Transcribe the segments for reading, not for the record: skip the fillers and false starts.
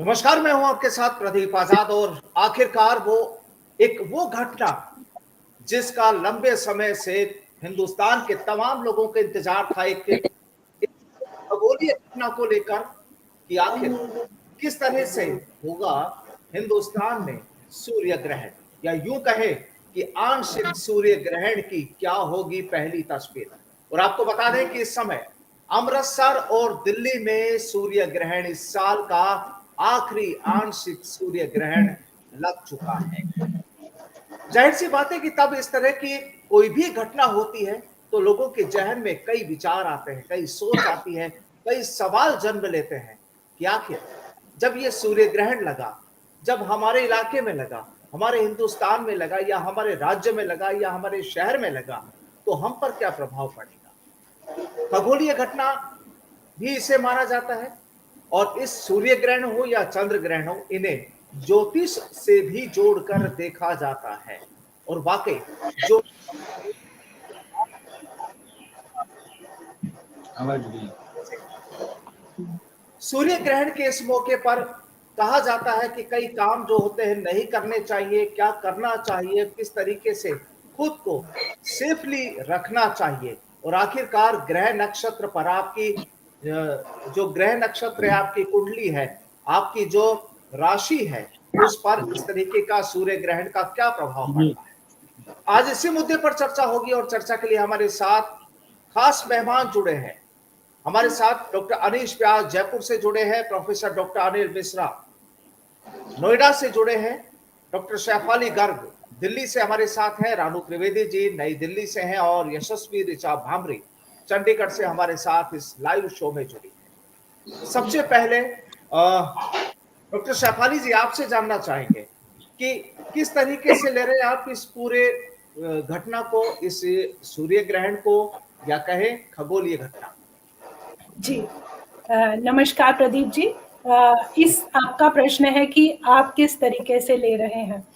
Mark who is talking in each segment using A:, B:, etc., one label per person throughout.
A: नमस्कार, मैं हूं आपके साथ प्रदीप आजाद। और आखिरकार वो घटना जिसका लंबे समय से हिंदुस्तान के तमाम लोगों को इंतजार था, एक खगोलीय घटना को लेकर कि आखिर किस तरह से होगा हिंदुस्तान में सूर्य ग्रहण, या यूं कहे कि आंशिक सूर्य ग्रहण की क्या होगी पहली तस्वीर। और आपको बता दें कि इस समय अमृतसर और दिल्ली में सूर्य ग्रहण, इस साल का आखिरी आंशिक सूर्य ग्रहण लग चुका है। जाहिर सी बात है कि तब इस तरह की कोई भी घटना होती है तो लोगों के जहन में कई विचार आते हैं, कई सोच आती है, कई सवाल जन्म लेते हैं कि आखिर जब ये सूर्य ग्रहण लगा, जब हमारे इलाके में लगा, हमारे हिंदुस्तान में लगा, या हमारे राज्य में लगा, या हमारे शहर में लगा, तो हम पर क्या प्रभाव पड़ेगा। खगोलीय घटना भी इसे माना जाता है। और इस सूर्य ग्रहण हो या चंद्र ग्रहण हो, इन्हें ज्योतिष से भी जोड़कर देखा जाता है। और वाकई जो सूर्य ग्रहण के इस मौके पर कहा जाता है कि कई काम जो होते हैं नहीं करने चाहिए, क्या करना चाहिए, किस तरीके से खुद को सेफली रखना चाहिए। और आखिरकार ग्रह नक्षत्र पर आपकी जो ग्रह नक्षत्र है, आपकी कुंडली है, आपकी जो राशि है, उस पर इस तरीके का सूर्य ग्रहण का क्या प्रभाव पड़ता है। आज इसी मुद्दे पर चर्चा होगी। और चर्चा के लिए हमारे साथ खास मेहमान जुड़े हैं। हमारे साथ डॉक्टर अनीश व्यास जयपुर से जुड़े हैं, प्रोफेसर डॉक्टर अनिल मिश्रा नोएडा से जुड़े हैं, डॉक्टर शैफाली गर्ग दिल्ली से हमारे साथ हैं, रानू त्रिवेदी जी नई दिल्ली से हैं, और यशस्वी ऋचा भामरी चंडीगढ़ से हमारे साथ इस लाइव शो में जुड़ी है। सबसे पहले डॉक्टर शैफाली जी, आपसे जानना चाहेंगे कि किस तरीके से ले रहे हैं आप इस पूरे घटना को, इस सूर्य ग्रहण को, या कहें खगोलीय घटना।
B: जी नमस्कार प्रदीप जी। इस आपका प्रश्न है कि आप किस तरीके से ले रहे हैं।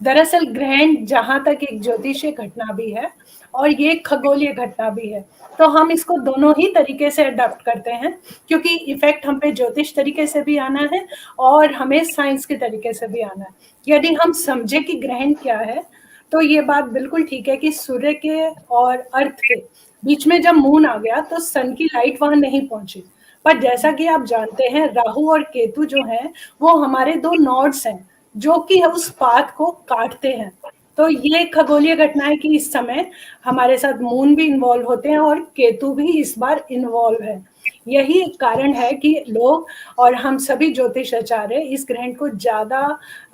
B: दरअसल ग्रहण जहां तक एक ज्योतिषीय घटना भी है और ये खगोलीय घटना भी है, तो हम इसको दोनों ही तरीके से अडॉप्ट करते हैं, क्योंकि इफेक्ट हम पे ज्योतिष तरीके से भी आना है और हमें साइंस के तरीके से भी आना है। यदि हम समझे कि ग्रहण क्या है, तो ये बात बिल्कुल ठीक है कि सूर्य के और अर्थ के बीच में जब मून आ गया तो सन की लाइट वहां नहीं पहुंची। पर जैसा कि आप जानते हैं, राहु और केतु जो हैं वो हमारे दो नॉड्स हैं जो कि उस पाथ को काटते हैं। तो ये खगोलीय घटना है कि इस समय हमारे साथ मून भी इन्वॉल्व होते हैं और केतु भी इस बार इन्वॉल्व है। यही एक कारण है कि लोग और हम सभी ज्योतिष आचार्य इस ग्रहण को ज्यादा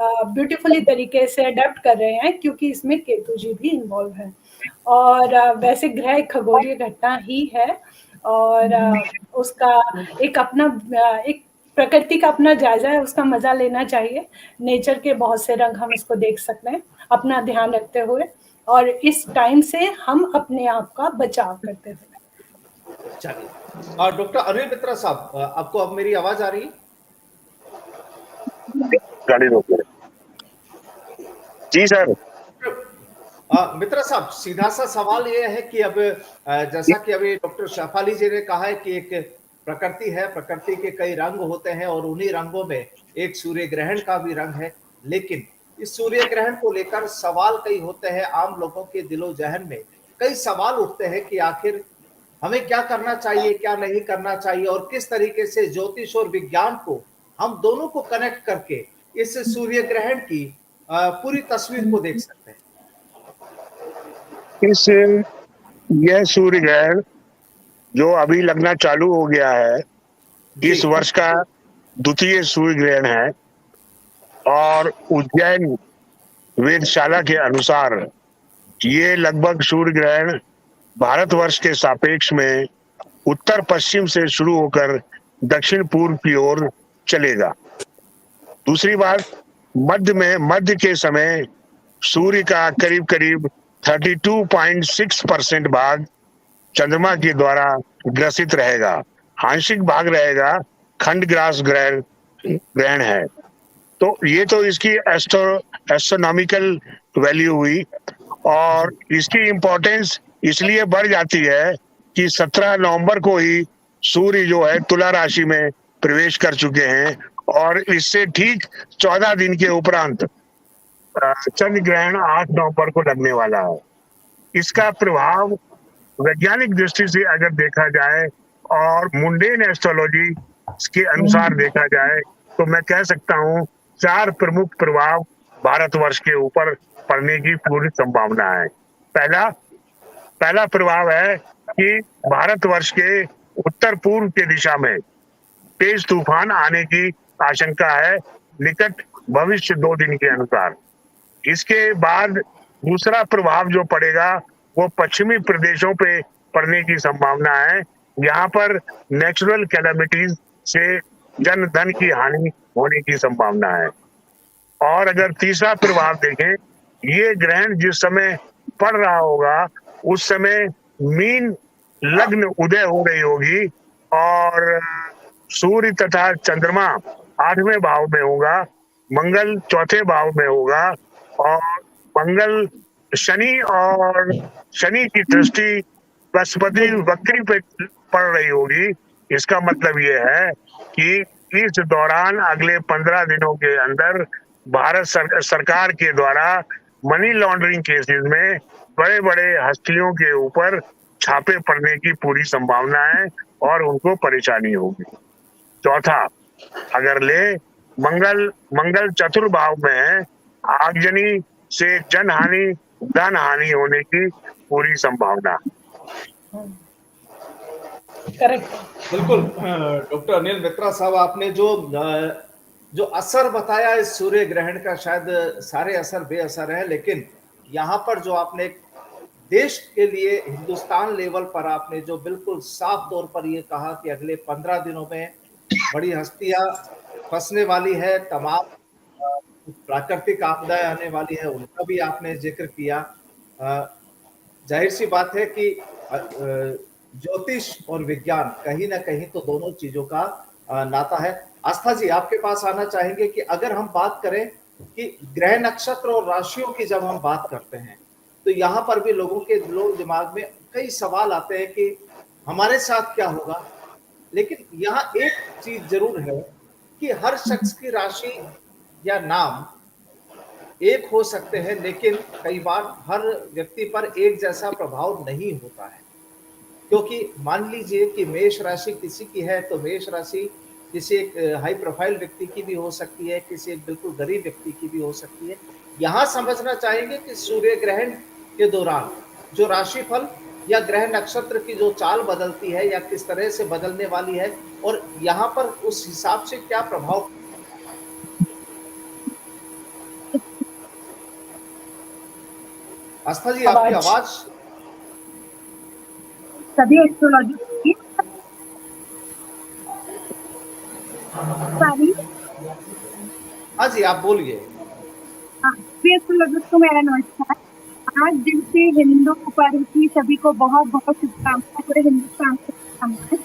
B: ब्यूटीफुली तरीके से अडेप्ट कर रहे हैं, क्योंकि इसमें केतु जी भी इन्वॉल्व है। और वैसे ग्रह खगोलीय घटना ही है, और उसका एक अपना एक प्रकृति का अपना जायजा है, उसका मजा लेना चाहिए। नेचर के बहुत से रंग हम इसको देख सकते हैं अपना ध्यान रखते हुए, और इस टाइम से हम अपने आप का बचाव करते हुए।
A: चलिए, और डॉक्टर अनिल मित्रा साहब, आपको अब मेरी आवाज आ रही है?
C: गाड़ी रोक जी सर।
A: मित्रा साहब, सीधा सा सवाल ये है कि अब जैसा कि अभी डॉक्टर शैफाली जी ने कहा है कि एक प्रकृति है, प्रकृति के कई रंग होते हैं, और उन्हीं रंगों में एक सूर्य ग्रहण का भी रंग है। लेकिन इस सूर्य ग्रहण को लेकर सवाल कई होते हैं, आम लोगों के दिलो जहन में कई सवाल उठते हैं कि आखिर हमें क्या करना चाहिए, क्या नहीं करना चाहिए, और किस तरीके से ज्योतिष और विज्ञान को हम दोनों को कनेक्ट करके इस सूर्य ग्रहण की पूरी तस्वीर को देख सकते हैं।
C: यह सूर्य ग्रहण जो अभी लगना चालू हो गया है, इस वर्ष का द्वितीय सूर्य ग्रहण है, और उज्जैन वेधशाला के अनुसार ये लगभग सूर्य ग्रहण भारतवर्ष के सापेक्ष में उत्तर पश्चिम से शुरू होकर दक्षिण पूर्व की ओर चलेगा। दूसरी बात, मध्य के समय सूर्य का करीब करीब 32.6% भाग चंद्रमा के द्वारा ग्रसित रहेगा। आंशिक भाग रहेगा खंडग्रास ग्रहण है। तो ये तो इसकी एस्ट्रोनॉमिकल वैल्यू हुई, और इसकी इम्पोर्टेंस इसलिए बढ़ जाती है कि 17 नवंबर को ही सूर्य जो है तुला राशि में प्रवेश कर चुके हैं, और इससे ठीक 14 दिन के उपरांत चंद्र ग्रहण 8 नवंबर को लगने वाला है। इसका प्रभाव वैज्ञानिक दृष्टि से अगर देखा जाए और मुंडेन एस्ट्रोलॉजी के अनुसार देखा जाए तो मैं कह सकता हूँ 4 प्रमुख प्रभाव भारतवर्ष के ऊपर पड़ने की पूरी संभावना है। पहला प्रभाव है कि भारतवर्ष के उत्तर पूर्व के दिशा में तेज तूफान आने की आशंका है निकट भविष्य 2 दिन के अनुसार। इसके बाद दूसरा प्रभाव जो पड़ेगा वो पश्चिमी प्रदेशों पे पड़ने की संभावना है। यहाँ पर नेचुरल कैलामिटीज से जन धन की हानि होने की संभावना है। और अगर तीसरा प्रभाव देखें, ये ग्रहण जिस समय पड़ रहा होगा उस समय मीन लग्न उदय हो रही होगी और सूर्य तथा चंद्रमा 8वें भाव में होगा, मंगल 4थे भाव में होगा और मंगल शनि की दृष्टि बृहस्पति वक्री पे पड़ रही होगी। इसका मतलब ये है कि इस दौरान अगले 15 दिनों के अंदर भारत सरकार के द्वारा मनी लॉन्ड्रिंग केसेस में बड़े बड़े हस्तियों के ऊपर छापे पड़ने की पूरी संभावना है और उनको परेशानी होगी। चौथा, अगर ले मंगल चतुर्भाव में है, आगजनी से जनहानि धन हानि होने की पूरी संभावना।
B: करेक्ट।
A: बिल्कुल डॉक्टर अनिल मित्रा साहब, आपने जो असर बताया इस सूर्य ग्रहण का, शायद सारे असर बेअसर है, लेकिन यहाँ पर जो आपने देश के लिए हिंदुस्तान लेवल पर आपने जो बिल्कुल साफ तौर पर ये कहा कि अगले 15 दिनों में बड़ी हस्तियां फंसने वाली है, तमाम प्राकृतिक आपदाएं आने वाली है, उनका भी आपने जिक्र किया। जाहिर सी बात है कि ज्योतिष और विज्ञान कहीं ना कहीं तो दोनों चीजों का नाता है। आस्था जी, आपके पास आना चाहेंगे कि अगर हम बात करें कि ग्रह नक्षत्र और राशियों की जब हम बात करते हैं तो यहाँ पर भी लोगों के दिमाग में कई सवाल आते हैं कि हमारे साथ क्या होगा। लेकिन यहाँ एक चीज जरूर है कि हर शख्स की राशि या नाम एक हो सकते हैं, लेकिन कई बार हर व्यक्ति पर एक जैसा प्रभाव नहीं होता है। क्योंकि मान लीजिए कि मेष राशि किसी की है तो मेष राशि किसी एक हाई प्रोफाइल व्यक्ति की भी हो सकती है, किसी एक बिल्कुल गरीब व्यक्ति की भी हो सकती है। यहाँ समझना चाहेंगे कि सूर्य ग्रहण के दौरान जो राशिफल या ग्रह नक्षत्र की जो चाल बदलती है या किस तरह से बदलने वाली है और यहाँ पर उस हिसाब से क्या प्रभाव। आस्था जी, आपकी आवाज।
D: सभी एस्ट्रोलॉजी
A: हाँ जी, आप बोलिए।
D: सभी एस्ट्रोलॉजी को मेरा नमस्कार। आज दिन से हिंदू पर्व की सभी को बहुत बहुत शुभकामनाएं, पूरे हिंदुस्तान को शुभकामनाएं।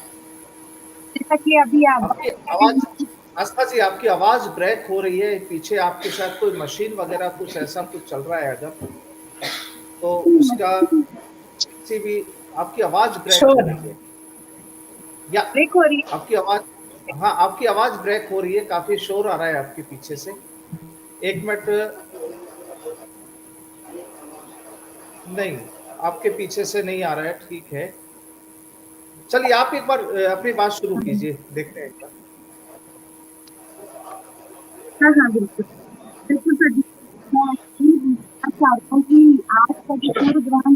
D: जैसा कि अभी
A: आपकी आवाज, आस्था जी आपकी आवाज ब्रेक हो रही है, पीछे आपके साथ कोई मशीन वगैरह कुछ ऐसा कुछ चल रहा है अगर तो उसका से भी आपकी आवाज ब्रेक हो रही है या
D: ब्रेक हो रही है?
A: आपकी आवाज, हाँ आपकी आवाज ब्रेक हो रही है, काफी शोर आ रहा है आपके पीछे से। एक मिनट, नहीं आपके पीछे से नहीं आ रहा है, ठीक है। चलिए आप एक बार अपनी बात शुरू कीजिए, देखते हैं एक बार।
D: हाँ बिल्कुल बिल्कुल। मैं चाहता हूँ कि आज का जो सूर्य ग्रहण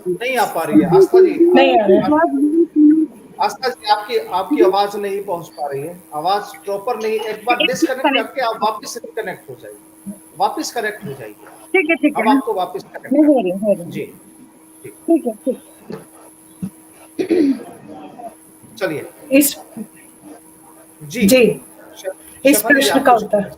A: नहीं आ पा रही है आस्था जी,
B: नहीं आ रहा है।
A: आस्था जी आपकी आवाज नहीं पहुंच पा रही है, आवाज प्रॉपर नहीं। एक बार डिस्कनेक्ट करके आप वापस कनेक्ट हो जाइए, वापस कनेक्ट हो जाइए।
D: ठीक है
A: अब आपको वापस कनेक्ट
D: हो रही है
A: जी,
D: ठीक है।
A: चलिए
B: इस प्रश्न का उत्तर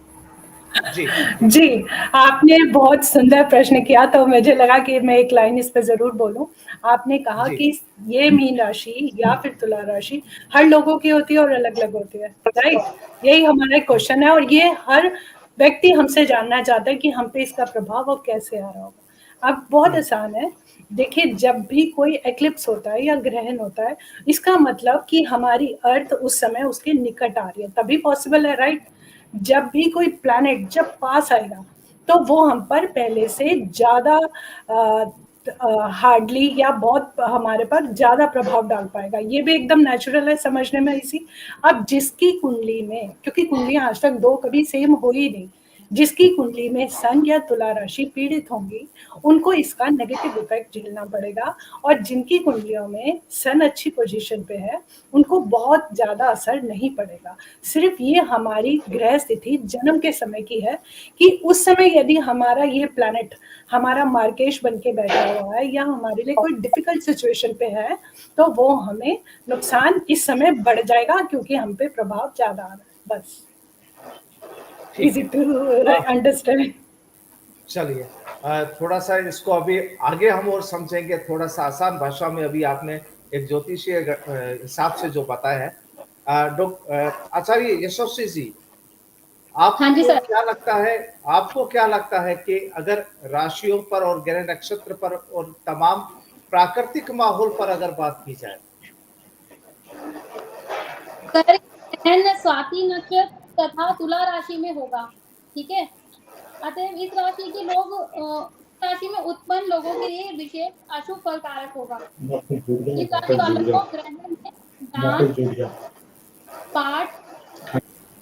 B: जी, आपने बहुत सुंदर प्रश्न किया, तो मुझे लगा कि मैं एक लाइन इस पे जरूर बोलूं। आपने कहा कि ये मीन राशि या फिर तुला राशि हर लोगों की होती है और अलग अलग होती है, राइट? यही हमारा क्वेश्चन है और ये हर व्यक्ति हमसे जानना चाहता है कि हम पे इसका प्रभाव और कैसे आ रहा होगा। अब बहुत आसान है। देखिए, जब भी कोई एक्लिप्स होता है या ग्रहण होता है, इसका मतलब कि हमारी अर्थ उस समय उसके निकट आ रही है, तभी पॉसिबल है, राइट? जब भी कोई प्लैनेट जब पास आएगा, तो वो हम पर पहले से ज़्यादा हार्डली या बहुत हमारे पर ज़्यादा प्रभाव डाल पाएगा। ये भी एकदम नेचुरल है समझने में इसी। अब जिसकी कुंडली में, क्योंकि कुंडलियाँ आज तक 2 कभी सेम हो ही नहीं, जिसकी कुंडली में सन या तुला राशि पीड़ित होंगी, उनको इसका नेगेटिव इफेक्ट झेलना पड़ेगा, और जिनकी कुंडलियों में सन अच्छी पोजीशन पे है, उनको बहुत ज़्यादा असर नहीं पड़ेगा। सिर्फ ये हमारी ग्रह स्थिति जन्म के समय की है कि उस समय यदि हमारा ये प्लैनेट हमारा मार्केश बन के बैठा हुआ है या हमारे लिए कोई डिफिकल्ट सिचुएशन पे है, तो वो हमें नुकसान इस समय बढ़ जाएगा, क्योंकि हम पे प्रभाव ज़्यादा आ रहा है। बस इजी टू अंडरस्टैंड।
A: चलिए, थोड़ा सा इसको अभी आगे हम और समझेंगे, थोड़ा सा आसान भाषा में। अभी आपने एक ज्योतिषीय हिसाब से जो बताया है, आचार्य यशस्वी जी, आपको
E: हाँ जी सर।
A: आपको क्या लगता है कि अगर राशियों पर और ग्रह नक्षत्र पर और तमाम प्राकृतिक माहौल पर अगर बात की जाए?
E: ग्रहण स्वाति नक्षत्र तथा तुला राशि में होगा, ठीक है। अतः इस राशि के लोग राशि में उत्पन्न लोगों के लिए विशेष अशुभ फलकारक होगा। इस राशि वालों को ग्रहण में दान, पाठ,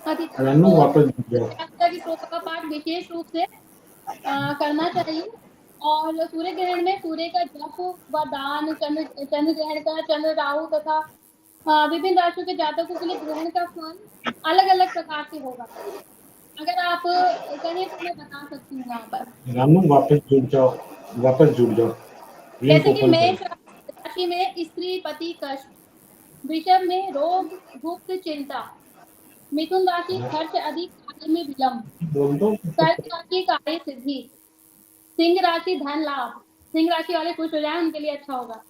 E: का पाठ विशेष रूप से करना चाहिए। और सूर्य ग्रहण में सूर्य का जप व दान, चंद्र ग्रहण का चंद्र, राहु तथा विभिन्न राशियों के जातकों के लिए ग्रहण का फल अलग अलग प्रकार से होगा। अगर आप कहें तो मैं बता सकती हूँ यहाँ पर।
F: रानू वापस जुड़ जाओ।
E: जैसे कि मेष राशि में स्त्री पति कष्ट, वृषभ में रोग गुप्त चिंता, मिथुन राशि खर्च अधिक, कार्य में विलंब, कर्क राशि कार्य सिद्धि, सिंह राशि धन लाभ, सिंह राशि वाले खुश हो जाए उनके लिए अच्छा होगा।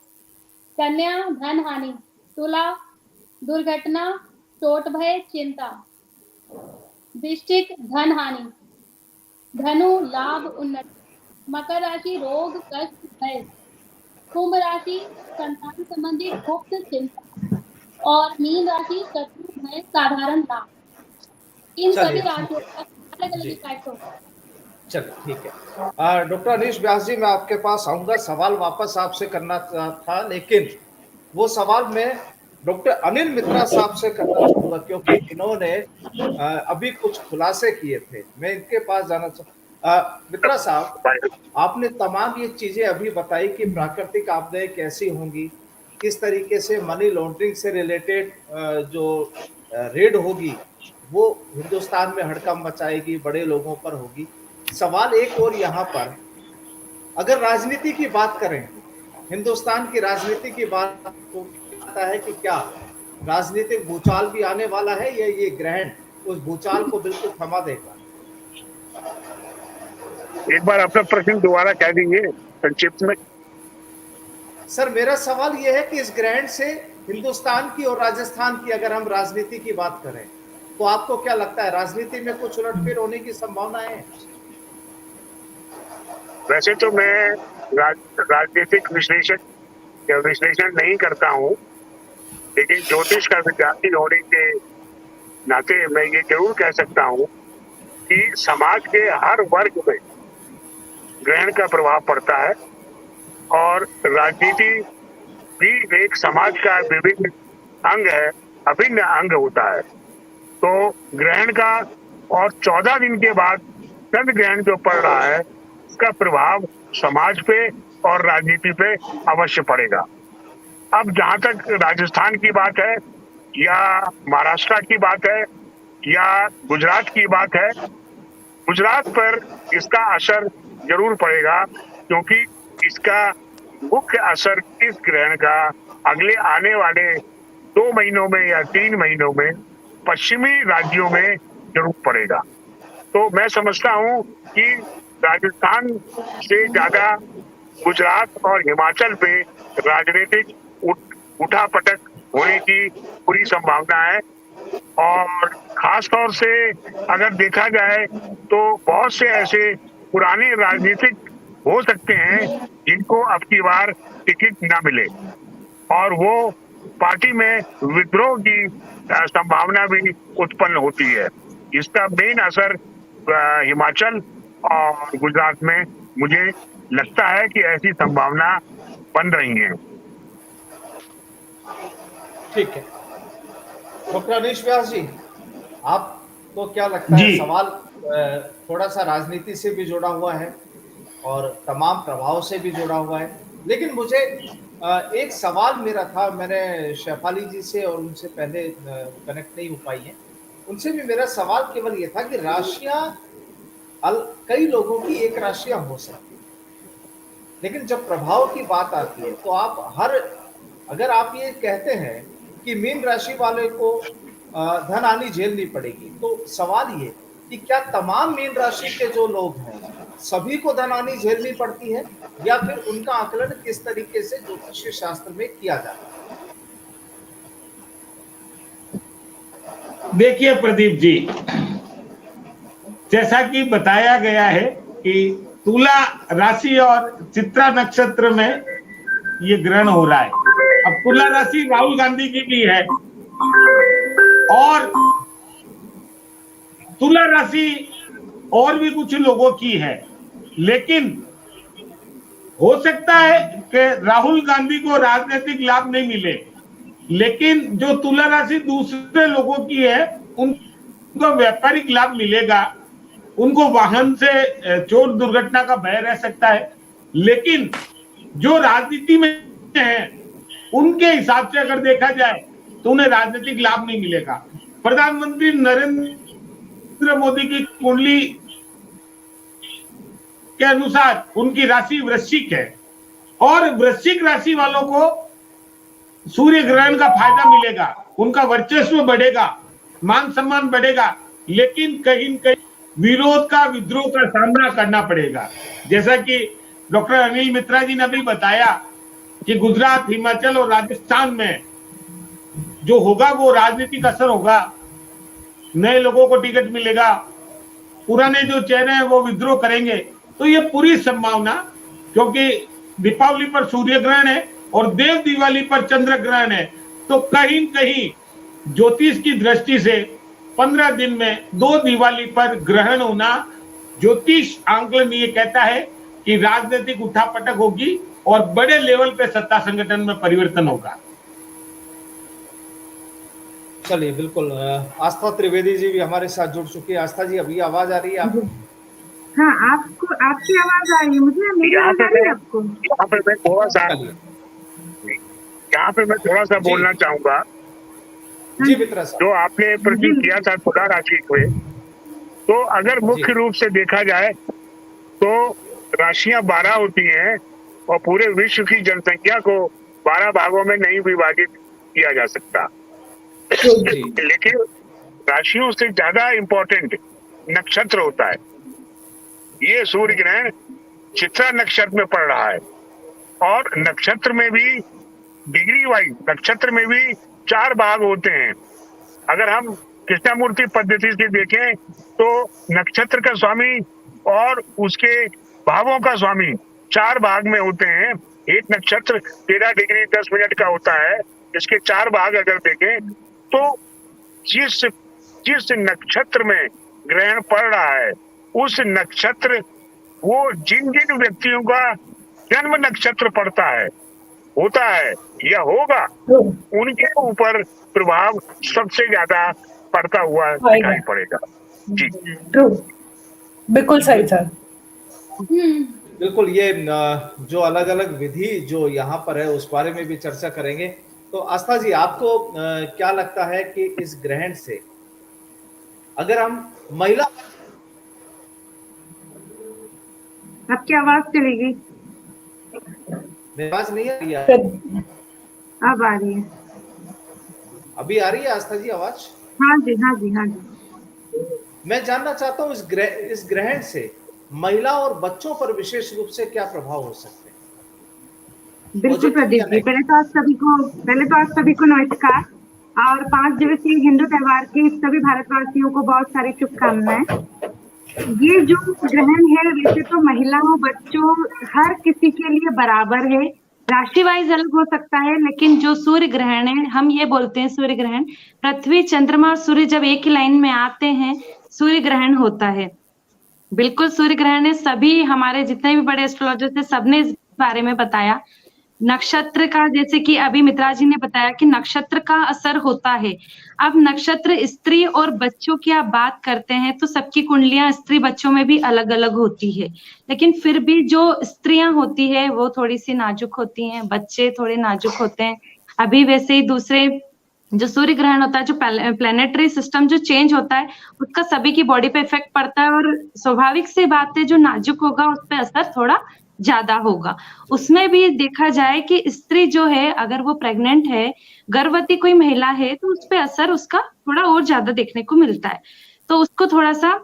E: कन्या धन हानि, तुला दुर्घटना चोट भय चिंता, वृश्चिक धन हानि, धनु लाभ उन्नति, मकर राशि रोग कष्ट भय, कुंभ राशि संतान संबंधी गुप्त चिंता, और मीन राशि शत्रु भय साधारण लाभ। इन सभी राशियों का अलग अलग इफेक्ट होगा।
A: चलिए, ठीक है। डॉक्टर अनीश व्यास जी, मैं आपके पास आऊंगा। सवाल वापस आपसे करना था, लेकिन वो सवाल मैं डॉक्टर अनिल मित्रा साहब से करना चाहूंगा, क्योंकि इन्होंने अभी कुछ खुलासे किए थे। मैं इनके पास जाना मित्रा साहब, आपने तमाम ये चीजें अभी बताई कि प्राकृतिक आपदाएं कैसी होंगी, किस तरीके से मनी लॉन्ड्रिंग से रिलेटेड जो रेड होगी वो हिंदुस्तान में हड़कंप मचाएगी, बड़े लोगों पर होगी। सवाल एक और यहाँ पर, अगर राजनीति की बात करें, हिंदुस्तान की राजनीति की बात, तो आता है कि क्या राजनीतिक भूचाल भी आने वाला है या ये ग्रहण उस भूचाल को बिल्कुल थमा देगा?
C: एक बार अपना प्रश्न दोबारा कह दीजिए संक्षिप्त में।
A: सर, मेरा सवाल यह है कि इस ग्रहण से हिंदुस्तान की और राजस्थान की अगर हम राजनीति की बात करें, तो आपको क्या लगता है राजनीति में कुछ उलटफेर होने की संभावना है?
C: वैसे तो मैं राजनीतिक विश्लेषण नहीं करता हूँ, लेकिन ज्योतिष का विद्यार्थी होने के नाते मैं ये जरूर कह सकता हूँ कि समाज के हर वर्ग में ग्रहण का प्रभाव पड़ता है, और राजनीति भी एक समाज का विभिन्न अंग है, अभिन्न अंग होता है। तो ग्रहण का और 14 दिन के बाद चंद्र ग्रहण जो पड़ रहा है, इसका प्रभाव समाज पे और राजनीति पे अवश्य पड़ेगा। अब जहां तक राजस्थान की बात है या महाराष्ट्र की बात है या गुजरात की बात है, गुजरात पर इसका असर जरूर पड़ेगा, क्योंकि इसका मुख्य असर इस ग्रहण का अगले आने वाले 2 महीनों में या 3 महीनों में पश्चिमी राज्यों में जरूर पड़ेगा। तो मैं समझता हूँ कि राजस्थान से ज्यादा गुजरात और हिमाचल पे राजनीतिक उठापटक होने की पूरी संभावना है। और खास तौर से अगर देखा जाए तो बहुत से ऐसे पुराने राजनीतिक हो सकते हैं जिनको अब की बार टिकट ना मिले और वो पार्टी में विद्रोह की संभावना भी उत्पन्न होती है। इसका मेन असर हिमाचल और गुजरात में मुझे लगता है कि ऐसी संभावना बन रही है।
A: ठीक है, डॉक्टर अनीश व्यास जी, आपको क्या लगता है? सवाल थोड़ा सा राजनीति से भी जुड़ा हुआ है और तमाम प्रभाव से भी जुड़ा हुआ है, लेकिन मुझे एक सवाल मेरा था, मैंने शेफाली जी से और उनसे पहले कनेक्ट नहीं हो पाई है, उनसे भी मेरा सवाल केवल ये था कि राशियां कई लोगों की एक राशियां हो सकती है, लेकिन जब प्रभाव की बात आती है तो अगर आप ये कहते हैं कि मीन राशि वाले को धन हानि झेलनी पड़ेगी, तो सवाल ये कि क्या तमाम मीन राशि के जो लोग हैं सभी को धन हानि झेलनी पड़ती है, या फिर उनका आकलन किस तरीके से ज्योतिष शास्त्र में किया जाता है?
G: देखिए प्रदीप जी, जैसा कि बताया गया है कि तुला राशि और चित्रा नक्षत्र में ये ग्रहण हो रहा है। अब तुला राशि राहुल गांधी की भी है और तुला राशि और भी कुछ लोगों की है, लेकिन हो सकता है कि राहुल गांधी को राजनीतिक लाभ नहीं मिले, लेकिन जो तुला राशि दूसरे लोगों की है उनको व्यापारिक लाभ मिलेगा, उनको वाहन से चोट दुर्घटना का भय रह सकता है, लेकिन जो राजनीति में है उनके हिसाब से अगर देखा जाए तो उन्हें राजनीतिक लाभ नहीं मिलेगा। प्रधानमंत्री नरेंद्र मोदी की कुंडली के अनुसार उनकी राशि वृश्चिक है और वृश्चिक राशि वालों को सूर्य ग्रहण का फायदा मिलेगा, उनका वर्चस्व बढ़ेगा, मान सम्मान बढ़ेगा, लेकिन कहीं न कहीं विरोध का विद्रोह का सामना करना पड़ेगा। जैसा कि डॉक्टर अनिल मित्रा जी ने भी बताया कि गुजरात, हिमाचल और राजस्थान में जो होगा वो राजनीतिक असर होगा, नए लोगों को टिकट मिलेगा, पुराने जो चेहरे हैं वो विद्रोह करेंगे। तो ये पूरी संभावना, क्योंकि दीपावली पर सूर्य ग्रहण है और देव दिवाली पर चंद्र ग्रहण है, तो कहीं कहीं ज्योतिष की दृष्टि से 15 दिन में 2 दिवाली पर ग्रहण होना, ज्योतिष आंकलन ये कहता है कि राजनीतिक उठापटक होगी और बड़े लेवल पे सत्ता संगठन में परिवर्तन होगा।
A: चलिए, बिल्कुल। आस्था त्रिवेदी जी भी हमारे साथ जुड़ चुकी है। आस्था जी, अभी आवाज आ रही है आपको?
D: हाँ, आपकी आवाज आ रही है मुझे, मेरी आवाज आ रही है आपको?
C: यहाँ पे मैं थोड़ा सा बोलना चाहूंगा।
A: जी मित्रा साहब,
C: जो आपने प्रश्न किया था तुला राशि पे, तो अगर मुख्य रूप से देखा जाए तो राशियां 12 होती हैं और पूरे विश्व की जनसंख्या को 12 भागों में नहीं विभाजित किया जा सकता। लेकिन राशियों से ज्यादा इंपॉर्टेंट नक्षत्र होता है। ये सूर्य ग्रहण चित्रा नक्षत्र में पड़ रहा है और नक्षत्र में भी डिग्री वाइज नक्षत्र में भी 4 भाग होते हैं। अगर हम कृष्णामूर्ति पद्धति से देखें तो नक्षत्र का स्वामी और उसके भावों का स्वामी 4 भाग में होते हैं। एक नक्षत्र 13 डिग्री 10 मिनट का होता है, इसके 4 भाग अगर देखें तो जिस नक्षत्र में ग्रहण पड़ रहा है उस नक्षत्र, वो जिन जिन व्यक्तियों का जन्म नक्षत्र पड़ता है, होता है या होगा, उनके ऊपर प्रभाव सबसे ज्यादा पड़ता हुआ दिखाई पड़ेगा। जी
B: बिल्कुल सही सर।
A: बिल्कुल। ये जो अलग अलग विधि जो यहाँ पर है उस बारे में भी चर्चा करेंगे। तो आस्था जी, आपको क्या लगता है कि इस ग्रहण से अगर हम महिला,
D: आपकी आवाज चली गई,
A: आवाज नहीं आ रही है?
D: अब आ रही है।
A: अभी आ रही है आस्था जी आवाज?
D: हाँ जी, हाँ जी, हाँ जी।
A: मैं जानना चाहता हूँ इस ग्रहण से महिला और बच्चों पर विशेष रूप से क्या प्रभाव हो सकते हैं?
D: बिल्कुल प्रदीप जी, पहले तो आप सभी को नमस्कार और 5 दिवसीय हिंदू त्योहार की सभी भारतवासियों को बहुत सारी शुभकामनाएं। ये जो ग्रहण है वैसे तो महिलाओं, बच्चों, हर किसी के लिए बराबर है। राशि वाइज अलग हो सकता है, लेकिन जो सूर्य ग्रहण है, हम ये बोलते हैं सूर्य ग्रहण, पृथ्वी, चंद्रमा और सूर्य जब एक ही लाइन में आते हैं, सूर्य ग्रहण होता है। बिल्कुल सूर्य ग्रहण है। सभी हमारे जितने भी बड़े एस्ट्रोलॉजर थे, सबने इस बारे में बताया। नक्षत्र का, जैसे कि अभी मित्रा जी ने बताया कि नक्षत्र का असर होता है। अब नक्षत्र स्त्री और बच्चों की आप बात करते हैं तो सबकी कुंडलियां स्त्री बच्चों में भी अलग अलग होती है, लेकिन फिर भी जो स्त्रियां होती है वो थोड़ी सी नाजुक होती हैं, बच्चे थोड़े नाजुक होते हैं। अभी वैसे ही दूसरे जो सूर्य ग्रहण होता है, जो प्लेनेटरी सिस्टम जो चेंज होता है, उसका सभी की बॉडी पे इफेक्ट पड़ता है, और स्वाभाविक सी बात है जो नाजुक होगा उस पर असर थोड़ा ज्यादा होगा। उसमें भी देखा जाए कि स्त्री जो है, अगर वो प्रेग्नेंट है, गर्भवती कोई महिला है, तो उस पर असर उसका थोड़ा और ज्यादा देखने को मिलता है। तो उसको थोड़ा सा,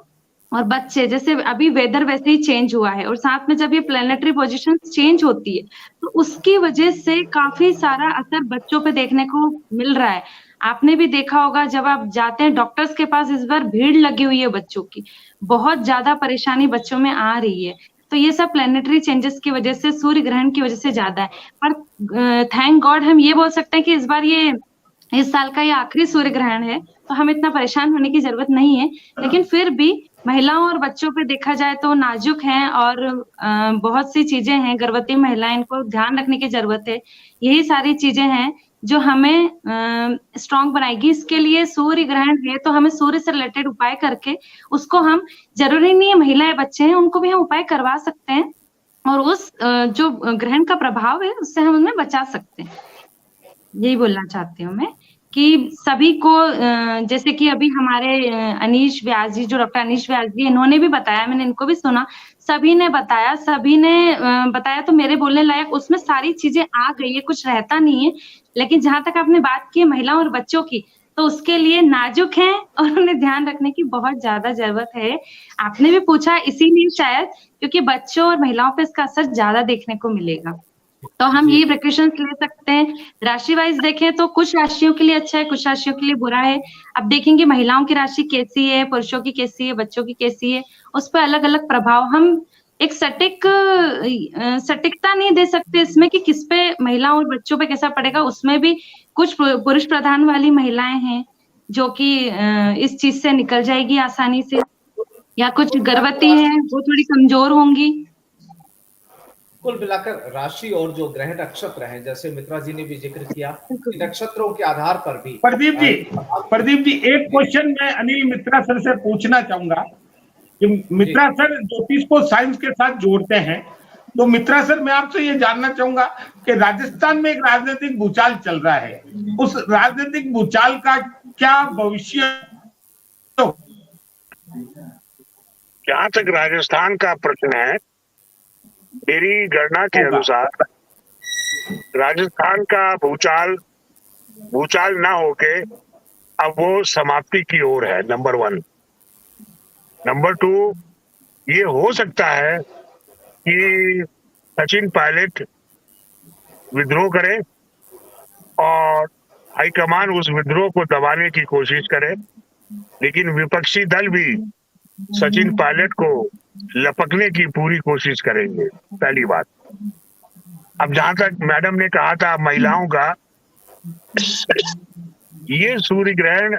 D: और बच्चे, जैसे अभी वेदर वैसे ही चेंज हुआ है, और साथ में जब ये प्लेनेटरी पोजीशन चेंज होती है तो उसकी वजह से काफी सारा असर बच्चों पे देखने को मिल रहा है। आपने भी देखा होगा, जब आप जाते हैं डॉक्टर्स के पास, इस बार भीड़ लगी हुई है बच्चों की, बहुत ज्यादा परेशानी बच्चों में आ रही है। तो ये सब प्लेनेटरी चेंजेस की वजह से, सूर्य ग्रहण की वजह से ज्यादा है। पर थैंक गॉड हम ये बोल सकते हैं कि इस बार ये इस साल का ये आखिरी सूर्य ग्रहण है, तो हमें इतना परेशान होने की जरूरत नहीं है। लेकिन फिर भी महिलाओं और बच्चों पे देखा जाए तो नाजुक हैं, और बहुत सी चीजें हैं, गर्भवती महिलाएं, इनको ध्यान रखने की जरूरत है। यही सारी चीजें हैं जो हमें स्ट्रांग बनाएगी। इसके लिए सूर्य ग्रहण है तो हमें सूर्य से रिलेटेड उपाय करके उसको, हम जरूरी नहीं है महिलाएं बच्चे हैं उनको भी हम उपाय करवा सकते हैं, और उस जो ग्रहण का प्रभाव है उससे हम उन्हें बचा सकते हैं। यही बोलना चाहती हूँ मैं कि सभी को, जैसे कि अभी हमारे अनीश व्यास जी, जो डॉक्टर अनीश व्यास जी, इन्होंने भी बताया, मैंने इनको भी सुना, सभी ने बताया, बताया तो मेरे बोलने लायक उसमें सारी चीजें आ गई है, कुछ रहता नहीं है। लेकिन जहां तक आपने बात की महिलाओं और बच्चों की, तो उसके लिए नाजुक हैं और उन्हें ध्यान रखने की बहुत ज्यादा जरूरत है। आपने भी पूछा इसीलिए शायद, क्योंकि बच्चों और महिलाओं पे इसका असर ज्यादा देखने को मिलेगा। तो हम ये प्रिकॉशंस ले सकते हैं। राशि वाइज देखें तो कुछ राशियों के लिए अच्छा है, कुछ राशियों के लिए बुरा है। अब देखेंगे महिलाओं की राशि कैसी है, पुरुषों की कैसी है, बच्चों की कैसी है, उस पर अलग अलग प्रभाव। हम एक सटीकता नहीं दे सकते इसमें कि किस पे महिलाओं और बच्चों पे कैसा पड़ेगा। उसमें भी कुछ पुरुष प्रधान वाली महिलाएं हैं जो कि इस चीज से निकल जाएगी आसानी से, या कुछ गर्भवती है वो थोड़ी कमजोर होंगी।
A: कुल मिलाकर राशि और जो ग्रह नक्षत्र हैं, जैसे मित्रा जी ने भी जिक्र किया, नक्षत्रों के आधार पर भी।
G: प्रदीप जी एक क्वेश्चन मैं अनिल मित्रा सर से पूछना चाहूंगा कि मित्रा सर ज्योतिष को साइंस के साथ जोड़ते हैं, तो मित्रा सर मैं आपसे ये जानना चाहूंगा कि राजस्थान में एक राजनीतिक भूचाल चल रहा है, उस राजनीतिक भूचाल का क्या भविष्य?
C: जहां तक राजस्थान का प्रश्न है, मेरी गणना के अनुसार राजस्थान का भूचाल ना होके अब वो समाप्ति की ओर है, नंबर 1। नंबर 2, ये हो सकता है कि सचिन पायलट विद्रोह करे और हाईकमान उस विद्रोह को दबाने की कोशिश करे, लेकिन विपक्षी दल भी सचिन पायलट को लपकने की पूरी कोशिश करेंगे, पहली बात। अब जहां तक मैडम ने कहा था महिलाओं का, ये सूर्य ग्रहण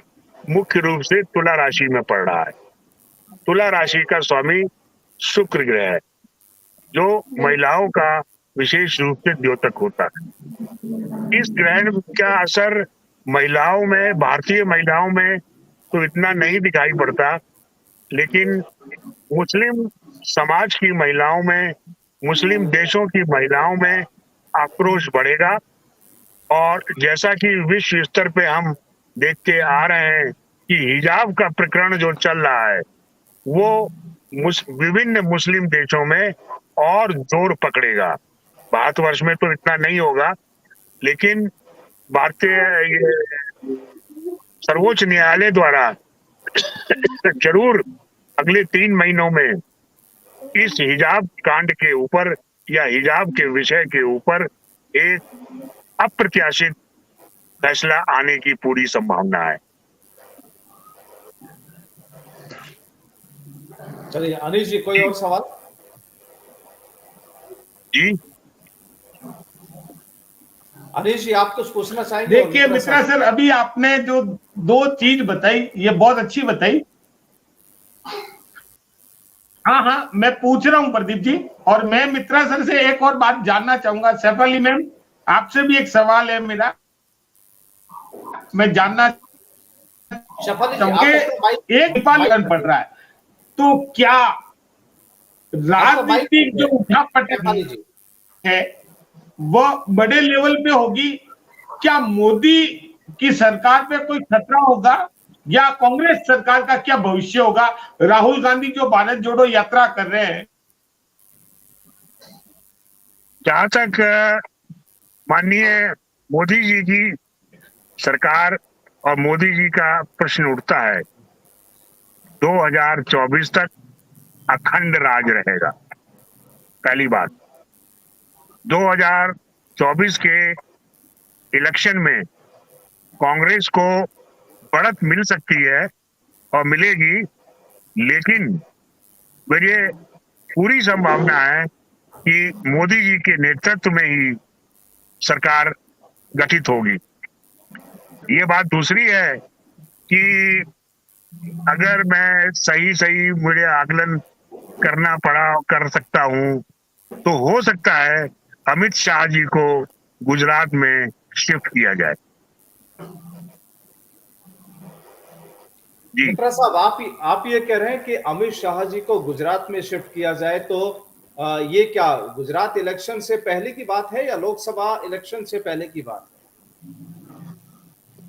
C: मुख्य रूप से तुला राशि में पड़ रहा है। तुला राशि का स्वामी शुक्र ग्रह है, जो महिलाओं का विशेष रूप से द्योतक होता है। इस ग्रहण का असर महिलाओं में, भारतीय महिलाओं में तो इतना नहीं दिखाई पड़ता, लेकिन मुस्लिम समाज की महिलाओं में, मुस्लिम देशों की महिलाओं में आक्रोश बढ़ेगा। और जैसा कि विश्व स्तर पे हम देखते आ रहे हैं कि हिजाब का प्रकरण जो चल रहा है वो विभिन्न मुस्लिम देशों में और जोर पकड़ेगा। भारतवर्ष में तो इतना नहीं होगा, लेकिन भारतीय सर्वोच्च न्यायालय द्वारा जरूर अगले 3 महीनों में इस हिजाब कांड के ऊपर या हिजाब के विषय के ऊपर एक अप्रत्याशित फैसला आने की पूरी संभावना है।
A: चलिए अनिश जी, कोई और सवाल?
C: जी
A: अनिश जी, आप कुछ पूछना चाहेंगे?
G: देखिए मित्रा सर, अभी आपने जो दो चीज बताई ये बहुत अच्छी बताई। हाँ, मैं पूछ रहा हूं प्रदीप जी, और मैं मित्रा सर से एक और बात जानना चाहूंगा। सैफली मैम, आपसे भी एक सवाल है मेरा, मैं जानना चाहूंगा। एक नेपाल पड़ रहा है, तो क्या राजनीतिक जो उठापटक है वह बड़े लेवल पे होगी? क्या मोदी की सरकार पे कोई खतरा होगा, या कांग्रेस सरकार का क्या भविष्य होगा? राहुल गांधी जो भारत जोड़ो यात्रा कर रहे हैं,
C: जहां तक माननीय मोदी जी की सरकार और मोदी जी का प्रश्न उठता है, 2024 तक अखंड राज रहेगा। पहली बात, 2024 के इलेक्शन में कांग्रेस को बढ़त मिल सकती है और मिलेगी, लेकिन मुझे पूरी संभावना है कि मोदी जी के नेतृत्व में ही सरकार गठित होगी। ये बात दूसरी है कि अगर मैं सही मुझे आकलन करना पड़ा कर सकता हूं, तो हो सकता है अमित शाह जी को गुजरात में शिफ्ट किया जाए। जी
A: मित्रा साहब, आप ये कह रहे हैं कि अमित शाह जी को गुजरात में शिफ्ट किया जाए, तो ये क्या गुजरात इलेक्शन से पहले की बात है या लोकसभा इलेक्शन से पहले की बात है?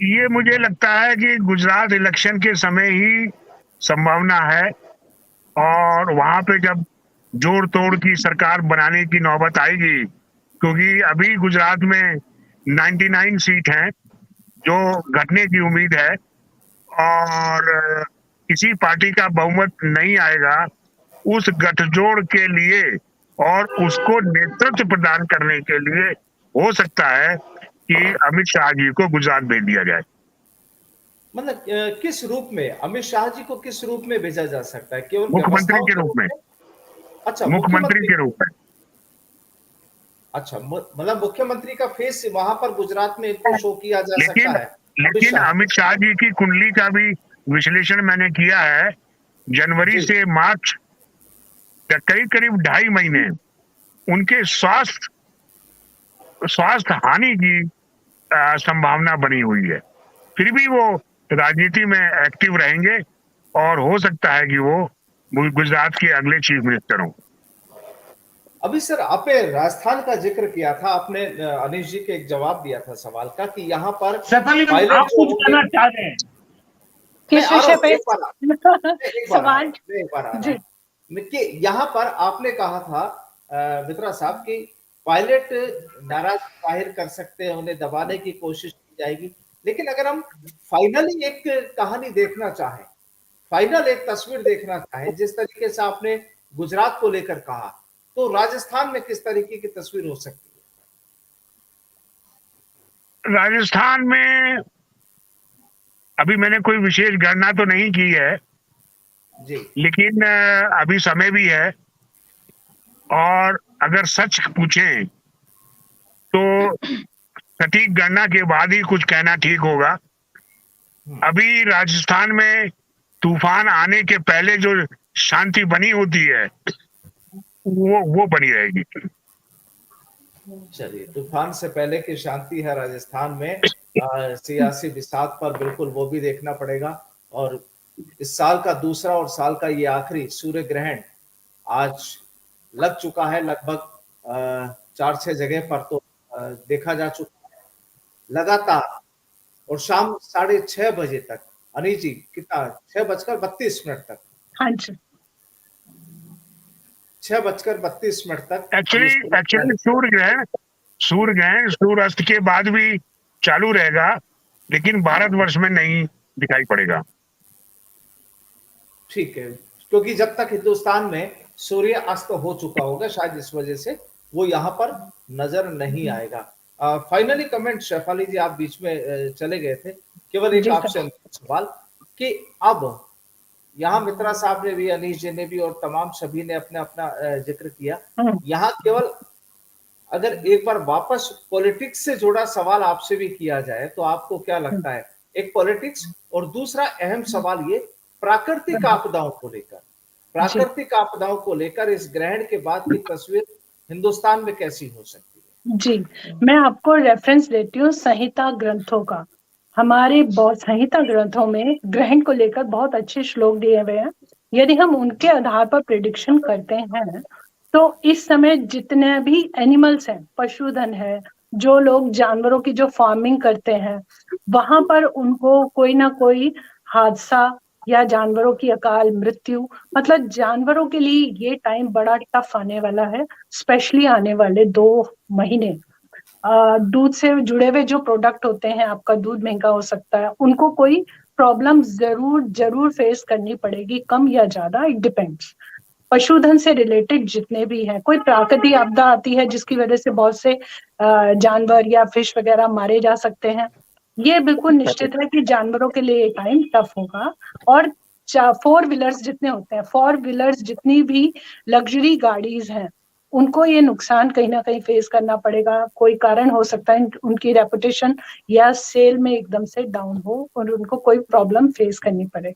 C: ये मुझे लगता है कि गुजरात इलेक्शन के समय ही संभावना है, और वहां पे जब जोड़ तोड़ की सरकार बनाने की नौबत आएगी, क्योंकि अभी गुजरात में 99 सीट हैं जो घटने की उम्मीद है, और किसी पार्टी का बहुमत नहीं आएगा उस गठजोड़ के लिए, और उसको नेतृत्व प्रदान करने के लिए हो सकता है कि अमित शाह जी को गुजरात भेज दिया जाए।
A: मतलब किस रूप में अमित शाह जी को किस रूप में भेजा जा सकता है? केवल
C: मुख्यमंत्री के रूप में।
A: अच्छा,
C: मुख्यमंत्री के रूप में।
A: अच्छा, मतलब मुख्यमंत्री का फेस वहां पर गुजरात में इनको शो किया जा सकता है।
C: लेकिन अमित शाह जी की कुंडली का भी विश्लेषण मैंने किया है। जनवरी से मार्च करीब 2.5 महीने उनके स्वास्थ्य हानि की संभावना बनी हुई है, फिर भी वो राजनीति में एक्टिव रहेंगे, और हो सकता है कि वो गुजरात के अगले चीफ मिनिस्टर हों।
A: अभी सर, आपने राजस्थान का जिक्र किया था, आपने अनिश जी के एक जवाब दिया था सवाल का कि यहाँ पर
G: आप कुछ कहना चाह रहे हैं
B: किस विषय पे सवाल?
A: कि यहाँ पर आपने कहा था मित्रा साहब कि पायलट नाराज जाहिर कर सकते हैं, उन्हें दबाने की कोशिश की जाएगी, लेकिन अगर हम फाइनली एक कहानी देखना चाहें, फाइनल एक तस्वीर देखना चाहें, जिस तरीके से आपने गुजरात को लेकर कहा, तो राजस्थान में किस तरीके की तस्वीर हो सकती है?
C: राजस्थान में अभी मैंने कोई विशेष गणना तो नहीं की है
A: जी,
C: लेकिन अभी समय भी है, और अगर सच पूछें तो सटीक गणना के बाद ही कुछ कहना ठीक होगा। अभी राजस्थान में तूफान आने के पहले जो शांति बनी होती है वो बनी रहेगी।
A: चलिए, तूफान से पहले की शांति है राजस्थान में। सियासी बिसात पर बिल्कुल वो भी देखना पड़ेगा। और इस साल का दूसरा और साल का ये आखिरी सूर्य ग्रहण आज लग चुका है, लगभग 4-6 जगह पर तो देखा जा चुका है लगातार, और शाम 6:30 बजे तक। अनिश जी, कितना 6:32 तक?
B: हाँ जी,
A: 6:32 तक
C: एक्चुअली सूर्य ग्रहण सूर्यास्त के बाद भी चालू रहेगा, लेकिन भारतवर्ष में नहीं दिखाई पड़ेगा।
A: ठीक है, क्योंकि जब तक हिंदुस्तान में सूर्य अस्त हो चुका होगा, शायद इस वजह से वो यहाँ पर नजर नहीं आएगा। फाइनली कमेंट शेफाली जी, आप बीच में चले गए थे, केवल एक आपसे सवाल कि अब यहाँ मित्रा साहब ने भी, अनीश जी ने भी और तमाम सभी ने अपना अपना जिक्र किया। यहाँ केवल अगर एक बार वापस पॉलिटिक्स से जुड़ा सवाल आपसे भी किया जाए तो आपको क्या लगता है? एक पॉलिटिक्स और दूसरा अहम सवाल ये प्राकृतिक आपदाओं को लेकर, प्राकृतिक आपदाओं को लेकर इस ग्रहण के बाद की तस्वीर हिंदुस्तान में कैसी हो सकती है?
B: जी, मैं आपको रेफरेंस देती हूँ संहिता ग्रंथों का। हमारे बहुत संहिता ग्रंथों में ग्रहण को लेकर बहुत अच्छे श्लोक दिए हुए हैं। यदि हम उनके आधार पर प्रिडिक्शन करते हैं तो इस समय जितने भी एनिमल्स हैं, पशुधन है, जो लोग जानवरों की जो फार्मिंग करते हैं, वहां पर उनको कोई ना कोई हादसा या जानवरों की अकाल मृत्यु, मतलब जानवरों के लिए ये टाइम बड़ा टफ आने वाला है, स्पेशली आने वाले 2 महीने। दूध से जुड़े हुए जो प्रोडक्ट होते हैं, आपका दूध महंगा हो सकता है, उनको कोई प्रॉब्लम जरूर फेस करनी पड़ेगी, कम या ज्यादा, इट डिपेंड्स। पशुधन से रिलेटेड जितने भी हैं, कोई प्राकृतिक आपदा आती है जिसकी वजह से बहुत से जानवर या फिश वगैरह मारे जा सकते हैं, ये बिल्कुल निश्चित है कि जानवरों के लिए टाइम टफ होगा। और 4 व्हीलर्स जितने होते हैं, 4 व्हीलर्स जितनी भी लग्जरी गाड़ीज हैं, उनको ये नुकसान कहीं ना कहीं फेस करना पड़ेगा। कोई कारण हो सकता है उनकी रेपुटेशन या सेल में एकदम से डाउन हो और उनको कोई प्रॉब्लम फेस करनी पड़े।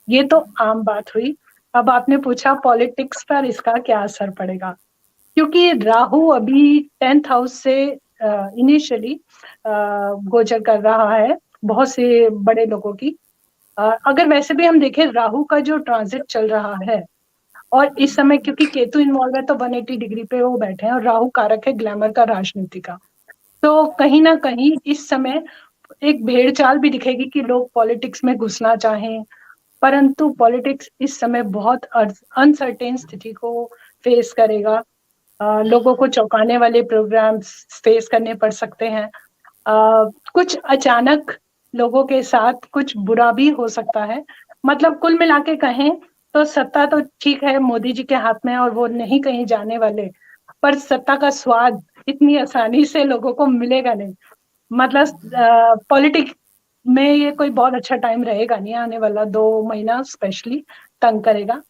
B: ये तो आम बात हुई। अब आपने पूछा पॉलिटिक्स पर इसका क्या असर पड़ेगा, क्योंकि राहु अभी 10th हाउस से इनिशियली गोचर कर रहा है बहुत से बड़े लोगों की। अगर वैसे भी हम देखें, राहु का जो ट्रांजिट चल रहा है और इस समय क्योंकि केतु इन्वॉल्व है तो 180 डिग्री पे वो बैठे हैं, और राहु कारक है ग्लैमर का, राजनीति का। तो कहीं ना कहीं इस समय एक भेड़ चाल भी दिखेगी कि लोग पॉलिटिक्स में घुसना चाहें, परंतु पॉलिटिक्स इस समय बहुत अनसर्टेन स्थिति को फेस करेगा। लोगों को चौंकाने वाले प्रोग्राम्स फेस करने पड़ सकते हैं। कुछ अचानक लोगों के साथ कुछ बुरा भी हो सकता है। मतलब कुल मिला के कहें तो सत्ता तो ठीक है मोदी जी के हाथ में और वो नहीं कहीं जाने वाले, पर सत्ता का स्वाद इतनी आसानी से लोगों को मिलेगा नहीं। मतलब पॉलिटिक्स में ये कोई बहुत अच्छा टाइम रहेगा नहीं, आने वाला 2 महीना स्पेशली तंग करेगा।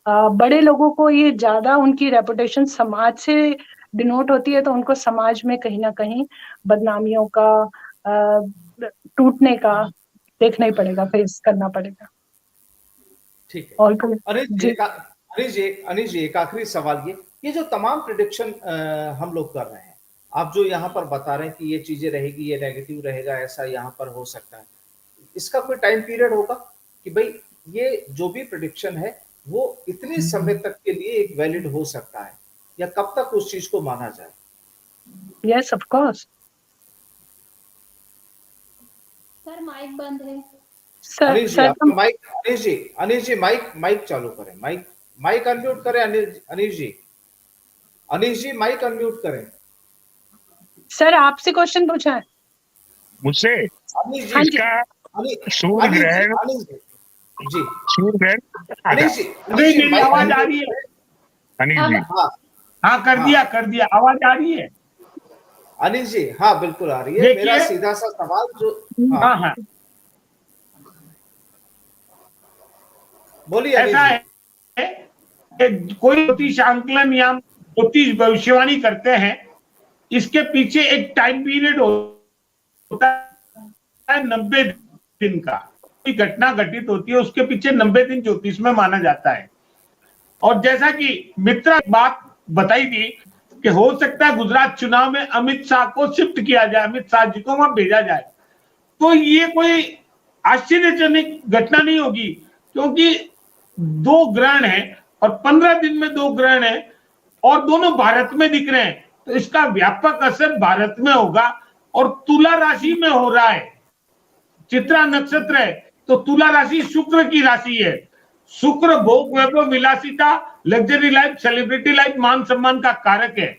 B: बड़े लोगों को ये ज्यादा, उनकी रेपुटेशन समाज से डिनोट होती है, तो उनको समाज में कहीं ना कहीं बदनामियों का टूटने का देखना ही पड़ेगा, फेस करना पड़ेगा।
A: ठीक है।
B: और
A: अनीश जी एक आखिरी सवाल, ये जो तमाम प्रिडिक्शन हम लोग कर रहे हैं, आप जो यहाँ पर बता रहे हैं कि ये चीजें रहेगी, ये नेगेटिव रहेगा, ऐसा यहाँ पर हो सकता है, इसका कोई टाइम पीरियड होगा कि भाई ये जो भी प्रिडिक्शन है वो इतने समय तक के लिए एक वैलिड हो सकता है, या कब तक उस चीज को माना जाए?
B: Yes of course.
E: Sir mike बंद है।
A: अनीश जी माइक चालू करें, माइक अनम्यूट करें। अनीश जी माइक अनम्यूट करें।
B: सर आपसे क्वेश्चन पूछा है
C: मुझसे?
A: अनीश जी,
C: इसका सूर्य ग्रहण
A: जी,
C: सूर्य ग्रहण
A: अनीश जी,
G: मेरी आवाज आ रही है?
C: अनिल जी
G: हाँ कर दिया, आवाज आ रही है?
A: अनिल जी हाँ बिल्कुल आ रही है। मेरा सीधा सा सवाल जो
G: हाँ
A: बोलिए।
G: ऐसा है कि कोई ज्योतिष आंकलन या ज्योतिष भविष्यवाणी करते हैं, इसके पीछे एक टाइम पीरियड होता है 90 दिन का। कोई घटना घटित होती है उसके पीछे 90 दिन ज्योतिष में माना जाता है। और जैसा कि मित्रा बात बताई थी कि हो सकता है गुजरात चुनाव में अमित शाह को शिफ्ट किया जाए, अमित शाह जी को वहां भेजा जाए, तो ये कोई आश्चर्यजनक घटना नहीं होगी, क्योंकि 2 ग्रहण है और 15 दिन में 2 ग्रहण है और दोनों भारत में दिख रहे हैं, तो इसका व्यापक असर भारत में होगा। और तुला राशि में हो रहा है, चित्रा नक्षत्र है, तो तुला राशि शुक्र की राशि है। शुक्र भोग वैभव विलासिता, लग्जरी लाइफ, सेलिब्रिटी लाइफ, मान सम्मान का कारक है।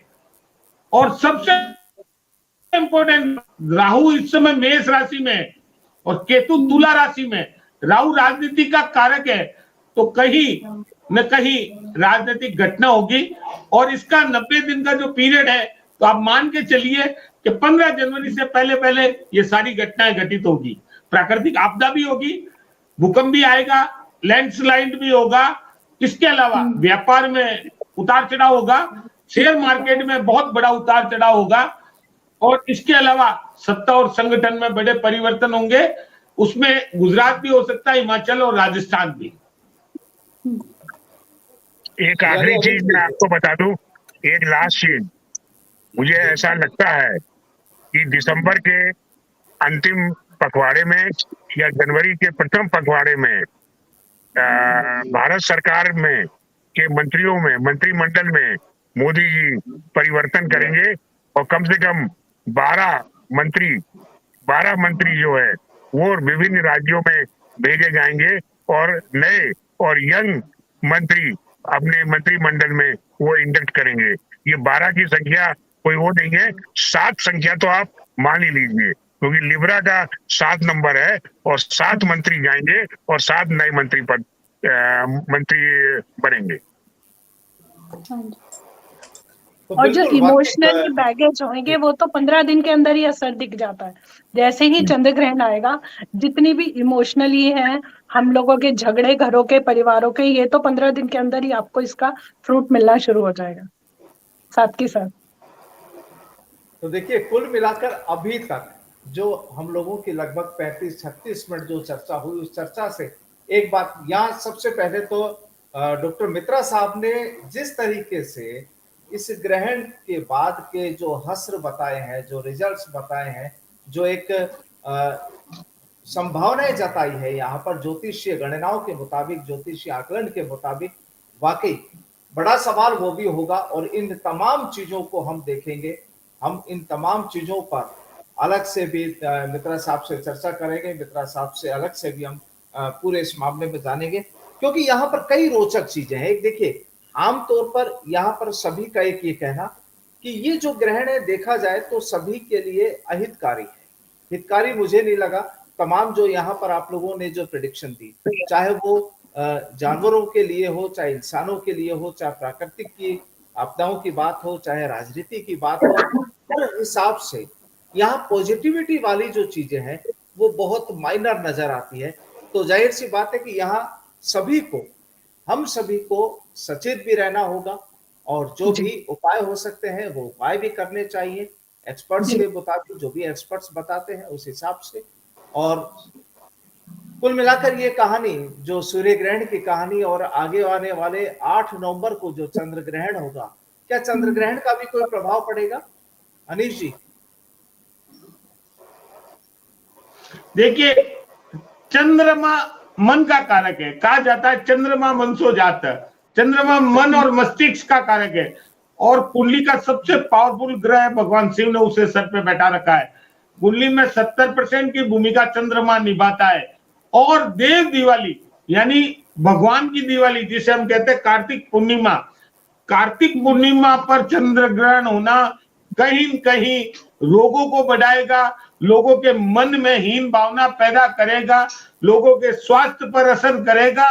G: और सबसे इंपॉर्टेंट, राहु इस समय मेष राशि में है और केतु तुला राशि में। राहु राजनीति का कारक है, तो कहीं न कहीं राजनीतिक घटना होगी। और इसका 90 दिन का जो पीरियड है, तो आप मान के चलिए कि 15 जनवरी से पहले ये सारी घटनाएं घटित होगी। प्राकृतिक आपदा भी होगी, भूकंप भी आएगा, लैंडस्लाइड भी होगा। इसके अलावा व्यापार में उतार चढ़ाव होगा, शेयर मार्केट में बहुत बड़ा उतार चढ़ाव होगा, और इसके अलावा सत्ता और संगठन में बड़े परिवर्तन होंगे। उसमें गुजरात भी हो सकता है, हिमाचल और राजस्थान भी।
C: एक आखिरी चीज मैं आपको बता दूं, एक लास्ट चीज, मुझे ऐसा लगता है कि दिसंबर के अंतिम पखवाड़े में या जनवरी के प्रथम पखवाड़े में भारत सरकार में के मंत्रियों में, मंत्रिमंडल में मोदी जी परिवर्तन करेंगे और कम से कम 12 मंत्री जो है वो विभिन्न राज्यों में भेजे जाएंगे और नए और यंग मंत्री अपने मंत्रिमंडल में वो इंडक्ट करेंगे। ये 12 की संख्या कोई वो नहीं है, 7 संख्या तो आप मान ही लीजिए, क्योंकि लिब्रा का 7 नंबर है और 7 मंत्री जाएंगे और 7 नए मंत्री बनेंगे।
B: और जो इमोशनल बैगेज होंगे वो तो 15 दिन के अंदर ही असर दिख जाता है। जैसे ही चंद्र ग्रहण आएगा, जितनी भी इमोशनली है हम लोगों के झगड़े, घरों के, परिवारों के, ये तो 15 दिन के अंदर ही आपको इसका फ्रूट मिलना शुरू हो जाएगा साथ के साथ।
A: तो देखिए, कुल मिलाकर अभी तक जो हम लोगों की लगभग 35-36 मिनट जो चर्चा हुई, उस चर्चा से एक बात यहाँ सबसे पहले तो डॉक्टर मित्रा साहब ने जिस तरीके से इस ग्रहण के बाद के जो हस्र बताए हैं, जो रिजल्ट्स बताए हैं, जो एक संभावनाएं जताई है यहाँ पर ज्योतिषीय गणनाओं के मुताबिक, ज्योतिषीय आकलन के मुताबिक, वाकई बड़ा सवाल वो भी होगा। और इन तमाम चीजों को हम देखेंगे, हम इन तमाम चीजों पर अलग से भी मित्रा साहब से चर्चा करेंगे, मित्रा साहब से अलग से भी हम पूरे इस मामले में जानेंगे, क्योंकि यहाँ पर कई रोचक चीजें हैं। एक देखिए, आमतौर पर यहाँ पर सभी का एक ये कहना कि ये जो ग्रहण है देखा जाए तो सभी के लिए अहितकारी है। हितकारी मुझे नहीं लगा। तमाम जो यहाँ पर आप लोगों ने जो प्रेडिक्शन दी, चाहे वो जानवरों के लिए हो, चाहे इंसानों के लिए हो, चाहे प्राकृतिक की आपदाओं की बात हो, चाहे राजनीति की बात हो, हर हिसाब से यहाँ पॉजिटिविटी वाली जो चीजें हैं वो बहुत माइनर नजर आती है। तो जाहिर सी बात है कि यहाँ हम सभी को सचेत भी रहना होगा और जो भी उपाय हो सकते हैं वो उपाय भी करने चाहिए एक्सपर्ट्स के मुताबिक, जो भी एक्सपर्ट्स बताते हैं उस हिसाब से। और कुल मिलाकर ये कहानी, जो सूर्य ग्रहण की कहानी और आगे आने वाले 8 नवंबर को जो चंद्र ग्रहण होगा, क्या चंद्र ग्रहण का भी कोई प्रभाव पड़ेगा अनीश जी?
G: देखिए, चंद्रमा मन का कारक है, कहा जाता है चंद्रमा मन सो जाता। चंद्रमा मन और मस्तिष्क का कारक है और कुंडली का सबसे पावरफुल ग्रह भगवान शिव ने उसे सर पे बैठा रखा है। कुंडली में 70% की भूमिका चंद्रमा निभाता है। और देव दिवाली यानी भगवान की दिवाली, जिसे हम कहते हैं कार्तिक पूर्णिमा पर चंद्र ग्रहण होना कहीं न कहीं रोगों को बढ़ाएगा, लोगों के मन में हीन भावना पैदा करेगा, लोगों के स्वास्थ्य पर असर करेगा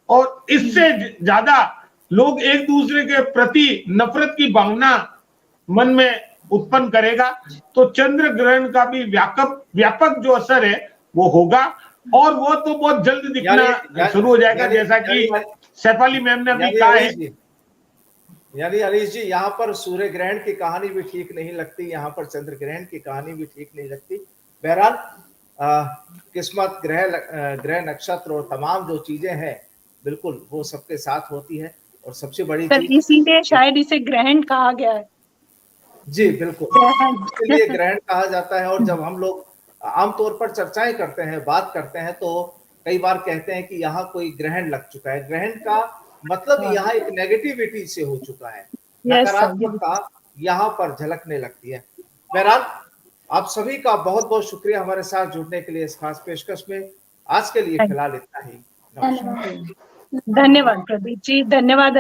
G: और इससे ज्यादा लोग एक दूसरे के प्रति नफरत की भावना मन में उत्पन्न करेगा। तो चंद्र ग्रहण का भी व्यापक जो असर है वो होगा और वो तो बहुत जल्द दिखना शुरू हो जाएगा, जैसा कि शेफाली मैम ने अभी कहा है।
A: यानी अनीश जी, यहाँ पर सूर्य ग्रहण की कहानी भी ठीक नहीं लगती, यहाँ पर चंद्र ग्रहण की कहानी भी ठीक नहीं लगती। बहरहाल किस्मत, ग्रह नक्षत्र और तमाम जो चीजें हैं बिल्कुल वो सबके साथ होती है। और सबसे बड़ी चीज,
B: इसीलिए शायद इसे ग्रहण कहा गया है।
A: जी बिल्कुल, इसलिए ग्रहण कहा जाता है। और जब हम लोग आमतौर पर चर्चाएं करते हैं, बात करते हैं, तो कई बार कहते हैं कि यहाँ कोई ग्रहण लग चुका है। ग्रहण का मतलब यहाँ एक नेगेटिविटी से हो चुका है, नकारात्मकता यहाँ पर झलकने लगती है। बहरहाल आप सभी का बहुत बहुत शुक्रिया हमारे साथ जुड़ने के लिए इस खास पेशकश में। आज के लिए फिलहाल इतना ही।
B: धन्यवाद प्रदीप जी, धन्यवाद।